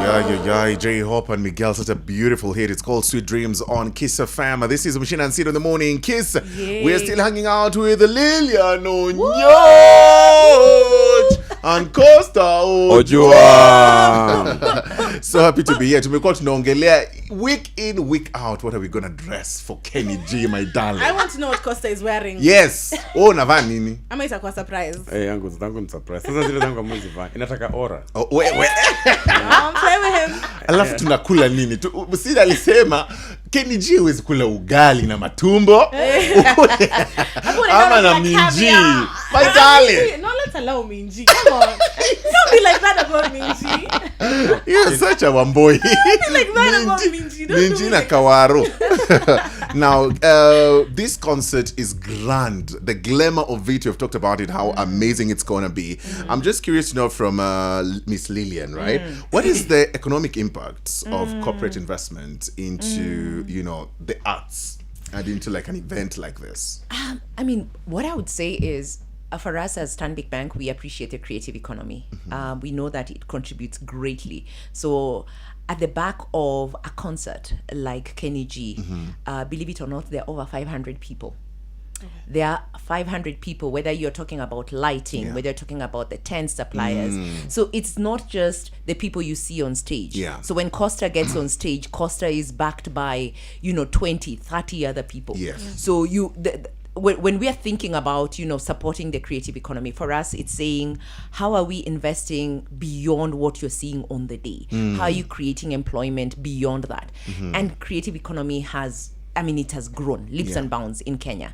Yeah, J Hop and Miguel, such a beautiful hit. It's called Sweet Dreams on Kiss FM. This is Muchina and Sid in the morning. Kiss. Yay. We're still hanging out with Lillian, Onyach, and Costa Ojwang. So happy to be here. Tumekuwa tunaongelea week in, week out. What are we gonna dress for Kenny G, my darling? I want to know what Costa is wearing. Yes. Oh, navaa nini? Ama itakuwa surprise. Yangu zitangu ni surprise. Sasa zile zangu mwezi vaa. Inataka aura. Oh, wait. Play with him. Alafu tunakula nini? Sida alisema Kenny G hawezi kula ugali na matumbo. Ama na minji. My darling. No, let's allow minji. Come on. Don't be like that about minji. You're such a wamboy. Don't be like that about minji. Minji na kawaro. Now, this concert is grand. The glamour of it, you've talked about it, how amazing it's going to be. I'm just curious to know from Miss Lillian, right? What is the economic impact of corporate investment into, the arts and into like an event like this? I mean, what I would say is, for us as Stanbic Bank, we appreciate the creative economy. We know that it contributes greatly. So at the back of a concert like Kenny G, believe it or not, there are over 500 people. There are 500 people, whether you're talking about lighting, whether you're talking about the tent suppliers. So it's not just the people you see on stage. Yeah. So when Costa gets on stage, Costa is backed by, 20, 30 other people. Yes. So when we are thinking about, supporting the creative economy, for us, it's saying, how are we investing beyond what you're seeing on the day? How are you creating employment beyond that? And creative economy it has grown leaps and bounds in Kenya.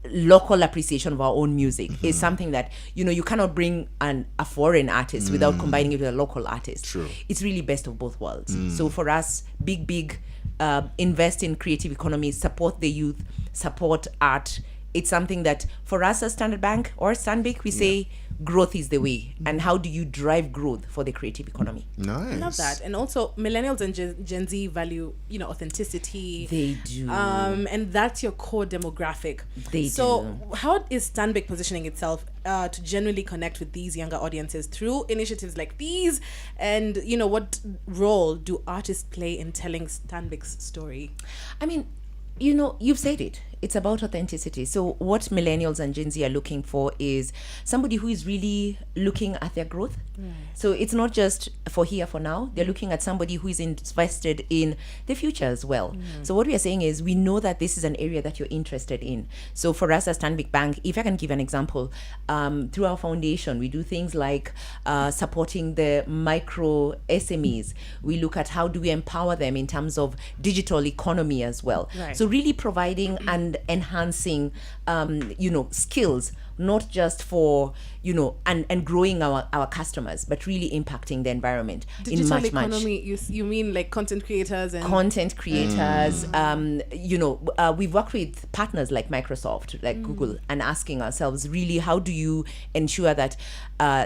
Local appreciation of our own music is something that, you cannot bring a foreign artist without combining it with a local artist. True. It's really best of both worlds. So for us, big, invest in creative economy, support the youth, support art. It's something that for us as Standard Bank or Stanbic, we say growth is the way. And how do you drive growth for the creative economy? Nice. I love that. And also millennials and Gen Z value, authenticity. They do. And that's your core demographic. So how is Stanbic positioning itself to genuinely connect with these younger audiences through initiatives like these? And, what role do artists play in telling Stanbic's story? I mean, you've said it. It's about authenticity. So what millennials and Gen Z are looking for is somebody who is really looking at their growth. So it's not just for here, for now. They're looking at somebody who is invested in the future as well. So what we are saying is, we know that this is an area that you're interested in. So for us as Stanbic Bank, if I can give an example, through our foundation, we do things like supporting the micro SMEs. We look at how do we empower them in terms of digital economy as well. Right. So really providing and enhancing, skills, not just for, and growing our customers, but really impacting the environment. Digital economy, you mean like content creators and... Content creators. We've worked with partners like Microsoft, like Google, and asking ourselves, really, how do you ensure that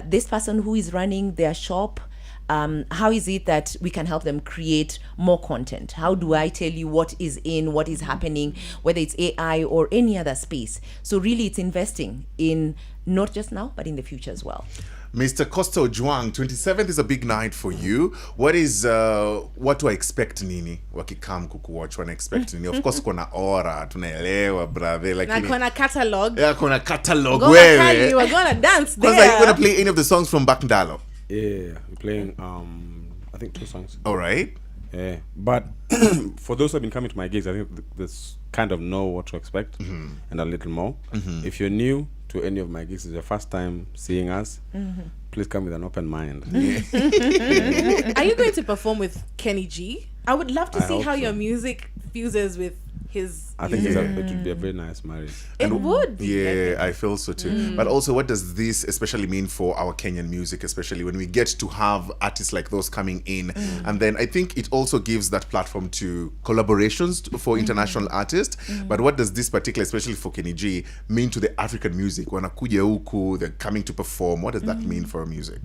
this person who is running their shop, how is it that we can help them create more content? How do I tell you what is what is happening, whether it's AI or any other space? So really it's investing in not just now, but in the future as well. Mr. Costa Ojwang, 27th is a big night for you. What do I expect nini? Wakikam kukuwatch, wana expect nini? Of course, kuna aura, tunaelewa, brother. Na kuna catalog. Yeah, kuna catalog. We're gonna dance there. Are you gonna play any of the songs from Bakndalo? Yeah, we're playing, I think 2 songs. All right. Yeah, but for those who have been coming to my gigs, I think this kind of know what to expect and a little more. If you're new to any of my gigs, it's your first time seeing us, please come with an open mind. Are you going to perform with Kenny G? I would love to see how your music fuses with his... I think it would be a very nice marriage. It would be. Yeah, I feel so too. But also, what does this especially mean for our Kenyan music, especially when we get to have artists like those coming in? And then I think it also gives that platform to collaborations for international artists. But what does this particular, especially for Kenny G, mean to the African music? Wanakuja huku, they're coming to perform. What does that mean for our music?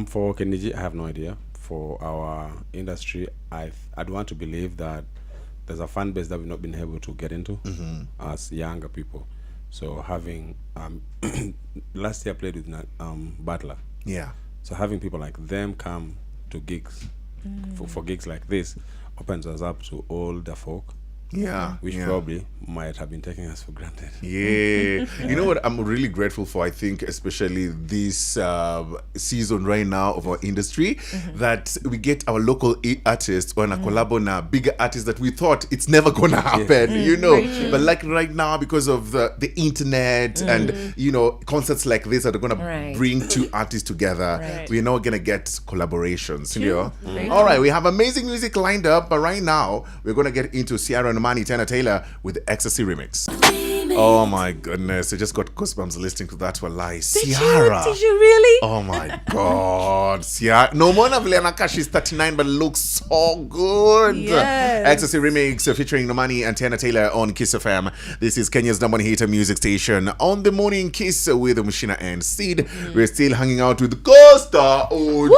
For Kenny G, I have no idea. For our industry, I'd want to believe that there's a fan base that we've not been able to get into as younger people. So having last year I played with Butler. Yeah. So having people like them come to gigs, for gigs like this, opens us up to older folk, which probably might have been taking us for granted. Yeah. You know what I'm really grateful for, I think, especially this season right now of our industry, that we get our local artists on a collab on a bigger artists that we thought it's never gonna happen, you know. But like right now, because of the internet and, you know, concerts like this that are gonna bring two artists together, we're now gonna get collaborations, you know. All right, we have amazing music lined up, but right now we're gonna get into Ciara and Tana Taylor with the Ecstasy remix. Oh my goodness, I just got goosebumps listening to that one live. Ciara. Did you really? Oh my god. Ciara. No more Lillian, she's 39 but looks so good. Yes. Ecstasy remix featuring Nomani and Tana Taylor on Kiss FM. This is Kenya's #1 hit music station. On the morning Kiss with Muchina and Sid. We're still hanging out with Costa Ojwang.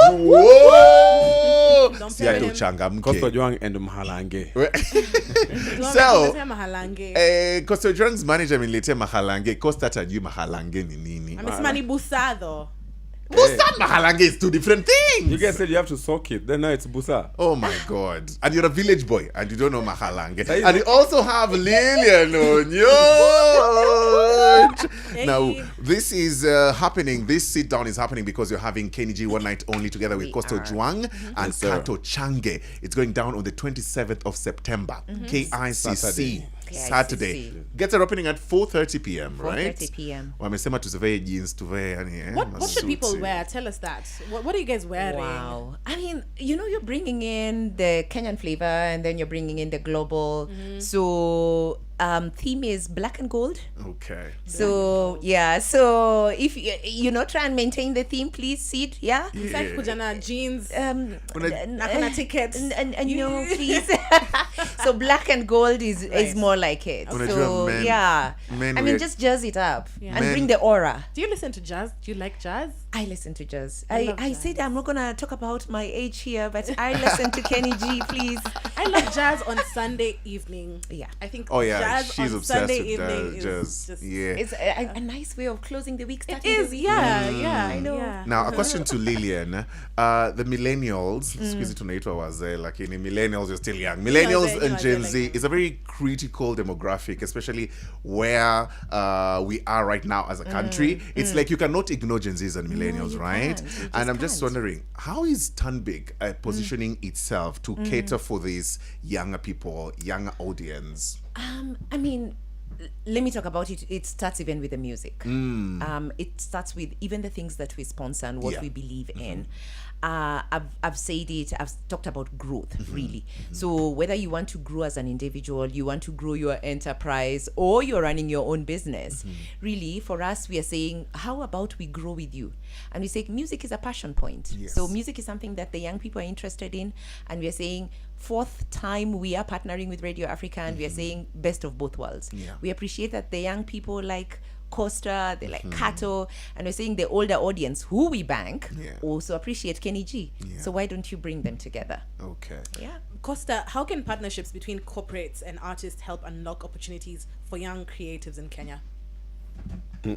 Costa Ojwang and Mahalange. So, Costa Ojwang's manager ameniletea Mahalange. Costa hatajui Mahalange ni nini. Amesema ni busa though. Busa and Mahalange is two different things. You guys said you have to soak it. Then now it's busa. Oh my god. And you're a village boy and you don't know Mahalange. And you also have Lillian on your. Now, this is happening. This sit down is happening because you're having Kenny G one night only together with Costa Ojwang and Kato Change. It's going down on the 27th of September. KICC. Saturday. Gets are opening at 4:30 p.m. right? 4:30 p.m. Wamesema tusivae jeans, tuvae yani. What should people wear? Tell us that. What are you guys wearing? Wow. I mean, you know, you're bringing in the Kenyan flavor and then you're bringing in the global. So theme is black and gold. Okay. So yeah, so if you know, try and maintain the theme, please, Sid. Yeah. Like kujana jeans. Nakuna tickets. And you know, please. So black and gold is more like it. So men, yeah, men I mean, just jazz it up and Men- bring the aura. Do you listen to jazz? Do you like jazz? I listen to jazz. love I jazz. said I'm not gonna talk about my age here, but I listen to Kenny G, please. I love jazz on Sunday evening. Yeah. I think Oh yeah, jazz she's on obsessed Sunday with evening is jazz. just Yeah. It's a nice way of closing the week. It Starting is, the week. yeah. I know. Yeah. Now, a question to Lillian. The millennials, squeeze it tunaitwa wazee, lakini millennials are still young. Millennials wazee, and Gen like Z is a very critical demographic, especially where we are right now as a country. It's like you cannot ignore Gen Zs and millennials, you right? can't. You just And I'm just can't. wondering, how is Stanbic positioning itself to cater for these younger people, younger audience? I mean, let me talk about it. It starts even with the music. It starts with even the things that we sponsor and what we believe in. I've said it. I've talked about growth, really. So whether you want to grow as an individual, you want to grow your enterprise, or you're running your own business, really, for us, we are saying, how about we grow with you? And we say music is a passion point. Yes. So music is something that the young people are interested in, and we are saying, fourth time we are partnering with Radio Africa, and we are saying best of both worlds. Yeah. We appreciate that the young people like Costa, they like Kato, and we're saying the older audience who we bank also appreciate Kenny G. So why don't you bring them together? Okay. Yeah. Costa, how can partnerships between corporates and artists help unlock opportunities for young creatives in Kenya?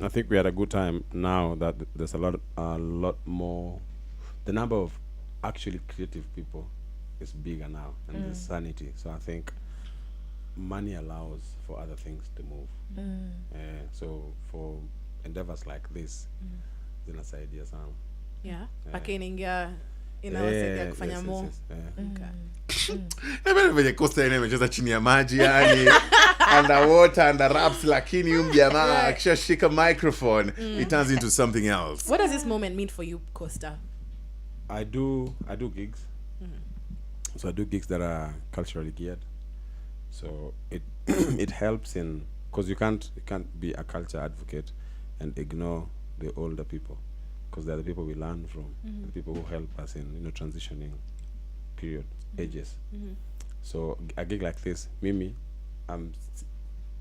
I think we had a good time now that there's a lot more. The number of actually creative people is bigger now, and there's sanity. So I think money allows for other things to move. So for endeavors like this, zinasaidia sana. Yeah. Paka inaingia inawasaidia kufanya more. Venye Costa ina imecheza chini ya maji yani underwater, under wraps, lakini jamaa akishashika microphone it turns into something else. What does this moment mean for you, Costa? I do gigs. So I do gigs that are culturally geared. So it it helps in, because you can't be a culture advocate and ignore the older people, because they're the people we learn from, the people who help us in transitioning period ages. So a gig like this, Mimi, I'm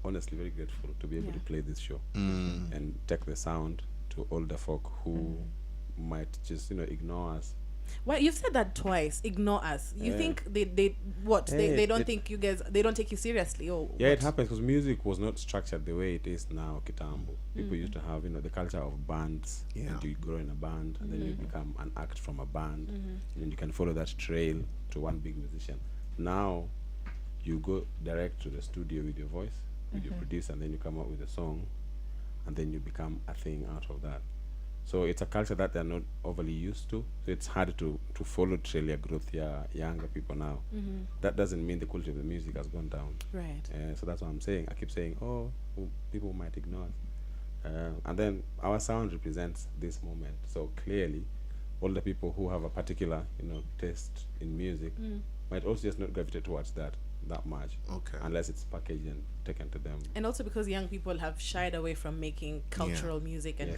honestly very grateful to be able to play this show and take the sound to older folk who might just ignore us Well, you've said that twice. Ignore us. You think they what? Hey, They don't think you guys. They don't take you seriously. Or Yeah, what? it happens because music was not structured the way it is now. Kitambo. People used to have, the culture of bands. Yeah. And you grow in a band, and then you become an act from a band, and then you can follow that trail to one big musician. Now, you go direct to the studio with your voice, with your producer, and then you come up with a song, and then you become a thing out of that. So it's a culture that they're not overly used to. So it's hard to follow trail growth, younger people now. That doesn't mean the quality of the music has gone down. Right. So that's what I'm saying. I keep saying, people might ignore us. And then our sound represents this moment. So clearly, all the people who have a particular, taste in music might also just not gravitate towards that much. Okay. Unless it's packaged and taken to them. And also because young people have shied away from making cultural music and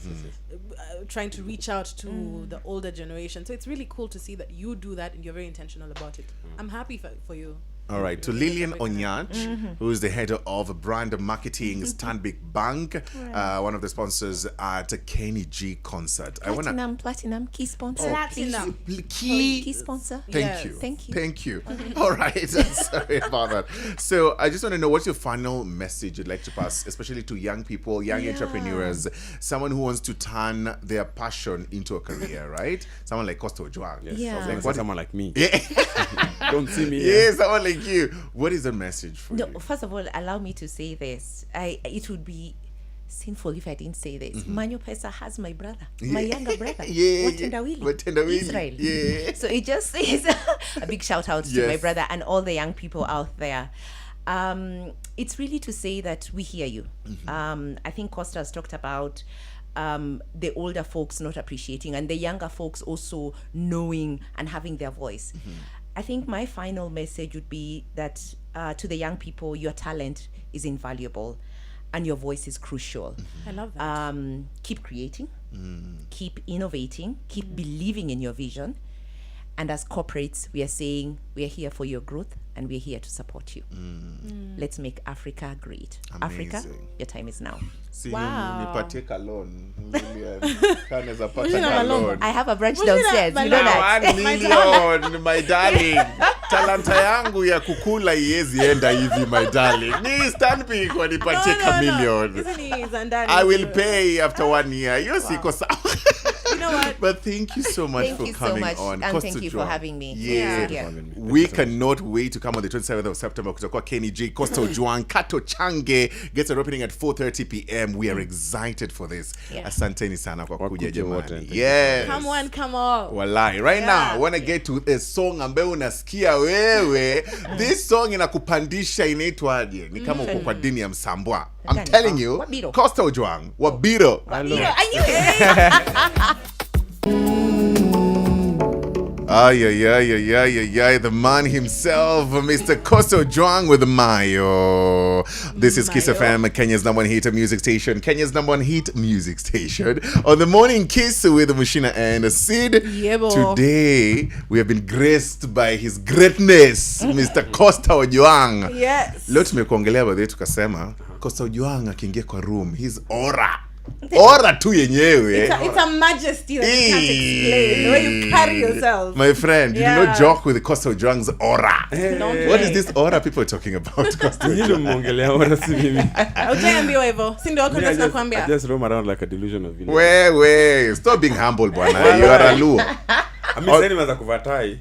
trying to reach out to the older generation. So it's really cool to see that you do that and you're very intentional about it. I'm happy for you. All right, to Lillian Onyach, who is the head of brand marketing Stanbic Bank, one of the sponsors at Kenny G concert. Platinum, key sponsor. Platinum. Key sponsor. Thank you. Thank you. All right. Sorry about that. So I just want to know, what's your final message you'd like to pass, especially to young people, young entrepreneurs, someone who wants to turn their passion into a career, right? Someone like Ojwang. Yes. Yeah. Like someone like me. Yeah. Don't see me here. Yeah, someone like you. What is the message for you? First of all, allow me to say this. It would be sinful if I didn't say this. Manyo Pesa has my brother, my younger brother. Watendawili. Israel. Yeah. So it just is a big shout out to my brother and all the young people out there. It's really to say that we hear you. I think Costa has talked about the older folks not appreciating and the younger folks also knowing and having their voice. I think my final message would be that to the young people, your talent is invaluable and your voice is crucial. I love that. Keep creating, keep innovating, keep believing in your vision. And as corporates, we are saying we are here for your growth and we're here to support you. Let's make Africa great. Amazing. Africa, your time is now. See, Wow. nipatie kalon. Kaneza pata kalon. I have a branch Muchina, downstairs. You know that. 1 million, my darling. Talanta yangu ya kukula iezi enda hivi, my darling. Ni Stanbic wanipatie kamilion. Isn't he Zandani? I will pay after 1 year. Yo siko sawa. You know what? But thank you so much Thank for you so coming much, on. and Costa thank you for Joan. having me. Yeah. Yeah. We cannot wait to come on the 27th of September. Kutakuwa Kenny G, Costa Ojwang, Kato Change gets an opening at 4:30 p.m. We are excited for this. Yeah. Asanteni sana kwa kuja Wakuje wote. jamani. Thank you. Yes. Come on, come on. Walai. Right now, I Yeah. want to get to a song ambayo unasikia wewe. This song inakupandisha, inaitwaje? Ni kama uko kwa dini ya Msambwa. I'm Gani? telling you, Wabiro. Costa Ojwang, Wabiro. I knew it. The man himself, Mr. Costa Ojwang with Mayo. This is Kiss FM, Kenya's #1 hit music station. Kenya's #1 hit music station. On the morning Kiss with Muchina and Sid. Yeah, boy. Today, we have been graced by his greatness, Mr. Costa Ojwang. Yes. Leo tumekuongelea baadhi tukasema Costa Ojwang akiingia kwa room, his aura tu yenyewe. It's a majesty that you can't explain. The way you carry yourself. My friend, you do not joke with Costa Ojwang's aura. Don't What play. is this aura people are talking about, Costa Hilo Ojwang? mmongelea wala si mimi. Ujaambiwa hivyo. Si ndio wako Me, I ndio tunakwambia. just roam around like a delusion of village. Wait, stop being humble, bwana. You are a Luo. I mean, sasa nimeanza kuvatai.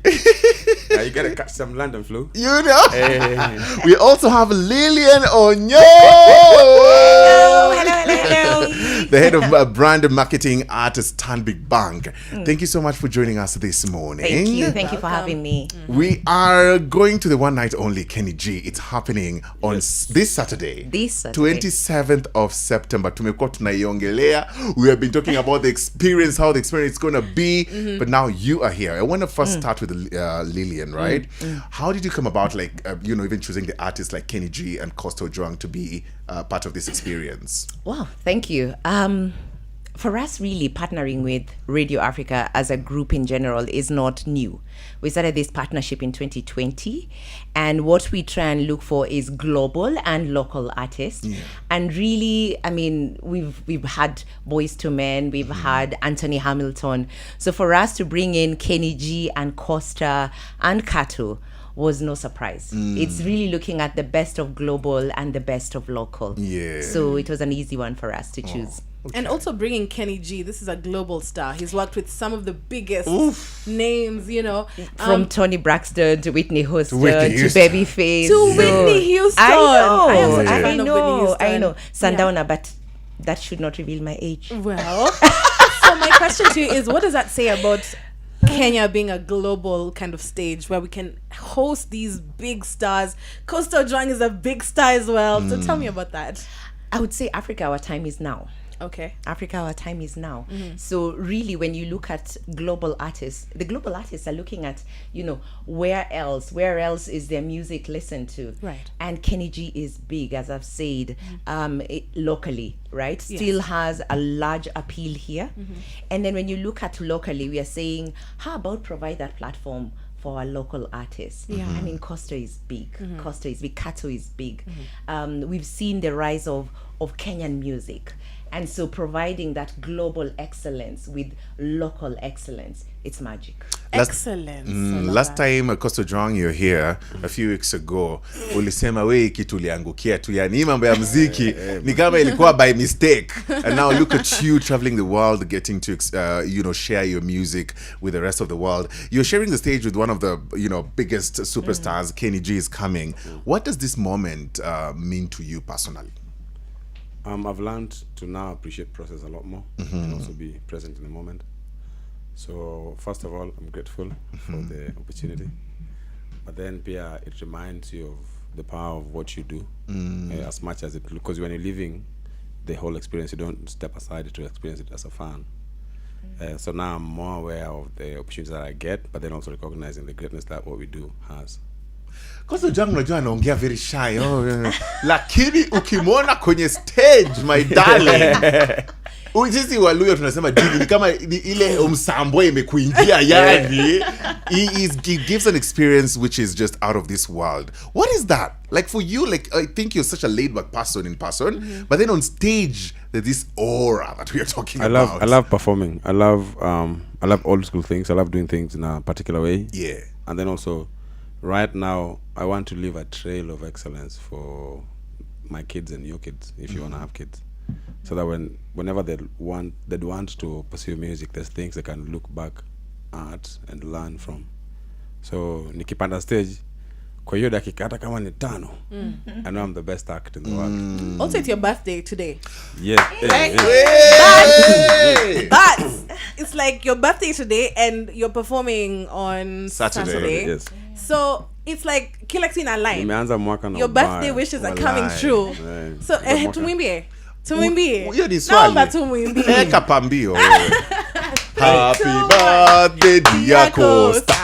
You gotta catch some London flow. You know? Hey. We also have Lillian Onyach, Hello. the head of brand marketing at Stanbic Bank. Thank you so much for joining us this morning. Thank you for having me. We are going to the one night only Kenny G. It's happening on this Saturday. 27th of September. Tumekuwa tunaiongelea. We have been talking about the experience, how the experience is going to be. But now you are here. I want to first start with Lillian, right? How did you come about, even choosing the artists like Kenny G and Costa Ojwang to be part of this experience? Wow, thank you. for us, really, partnering with Radio Africa as a group in general is not new. We started this partnership in 2020, and what we try and look for is global and local artists. And really, I mean, we've had Boys to Men, we've had Anthony Hamilton. So for us to bring in Kenny G and Costa and Kato was no surprise. It's really looking at the best of global and the best of local. So it was an easy one for us to choose. Okay. And also bringing Kenny G, this is a global star. He's worked with some of the biggest names, you know. From Tony Braxton to Whitney Houston to Babyface. To Whitney Houston. I am such a fan of Whitney Houston. I know. Sundowner, but that should not reveal my age. Well, so my question to you is, what does that say about Kenya being a global kind of stage where we can host these big stars? Costa Ojwang is a big star as well. So tell me about that. I would say Africa, our time is now. Okay. Africa, our time is now. So really, when you look at global artists, the global artists are looking at, you know, where else is their music listened to? Right. And Kenny G is big, as I've said, locally, right? Still has a large appeal here. And then when you look at locally, we are saying, how about provide that platform for our local artists? I mean, Costa is big. Costa is big. Kato is big. We've seen the rise of Kenyan music. And so providing that global excellence with local excellence, it's magic. Excellence. Last time Costa Ojwang, you're here a few weeks ago, ulisema we kitu uliangukia tu, yani hii mambo ya muziki ni kama ilikuwa by mistake. And now look at you traveling the world, getting to share your music with the rest of the world. You're sharing the stage with one of the biggest superstars. Kenny G is coming. What does this moment mean to you personally? I've learned to now appreciate process a lot more and also be present in the moment. So first of all, I'm grateful for the opportunity. But then Pia, it reminds you of the power of what you do as much as it, because when you're living the whole experience, you don't step aside to experience it as a fan. So now I'm more aware of the opportunities that I get, but then also recognizing the greatness that what we do has. Costa Ojwang unajua anaongea very shy. Lakini ukimwona kwenye stage, my darling. Sisi Waluya tunasema dini ni kama ile umsambwe imekuingia yani. He gives an experience which is just out of this world. What is that? Like for you, like I think you're such a laid back person in person, but then on stage there's this aura that we are talking about. I love performing. I love old school things. I love doing things in a particular way. Yeah. And then also right now, I want to leave a trail of excellence for my kids and your kids, if you want to have kids, so that whenever they'd want to pursue music, there's things they can look back at and learn from. So nikipanda stage, kwa hiyo dakika hata kama ni 5, I know I'm the best actor in the world. Also, it's your birthday today. Yes. But it's like your birthday today and you're performing on Saturday. Yes. So it's like kila kitu ina line. Your birthday wishes are coming true. So tumwimbie. Hiyo ni swali. Naomba tumwimbie. Eka pambio. Happy birthday dear Costa.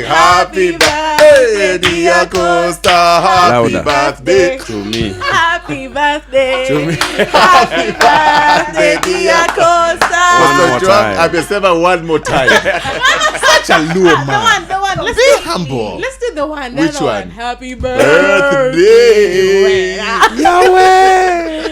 Happy birthday dear Costa. Happy birthday to me. Happy birthday. To me. Happy birthday dear Costa. One more time. Amesema one more time. Such a low man. The one. Be humble. Let's do the one. Which one? Happy birthday. Yahweh.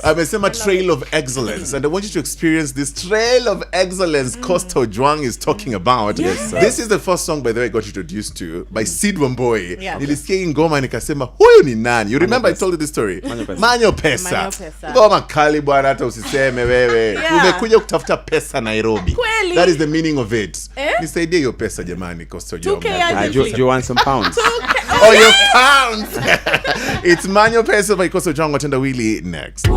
Amesema trail of excellence, and I want you to experience this trail of excellence Costa Ojwang is talking about. Yes, this is the first song, by the way, I got introduced to by Sid Wamboi. Yeah. Nilisikia ngoma nikasema huyu ni nani? You remember I told you this story? Manyo Pesa. Ngoma kali bwana, hata usiseme wewe. Umekuja kutafuta pesa Nairobi. Kweli. That is the meaning of it. Nisaidie hiyo pesa jamani, Costa Ojwang. Do you want some pounds? Oh, your pounds. It's Manyo Pesa by Costa Ojwang. Watenda Willy next.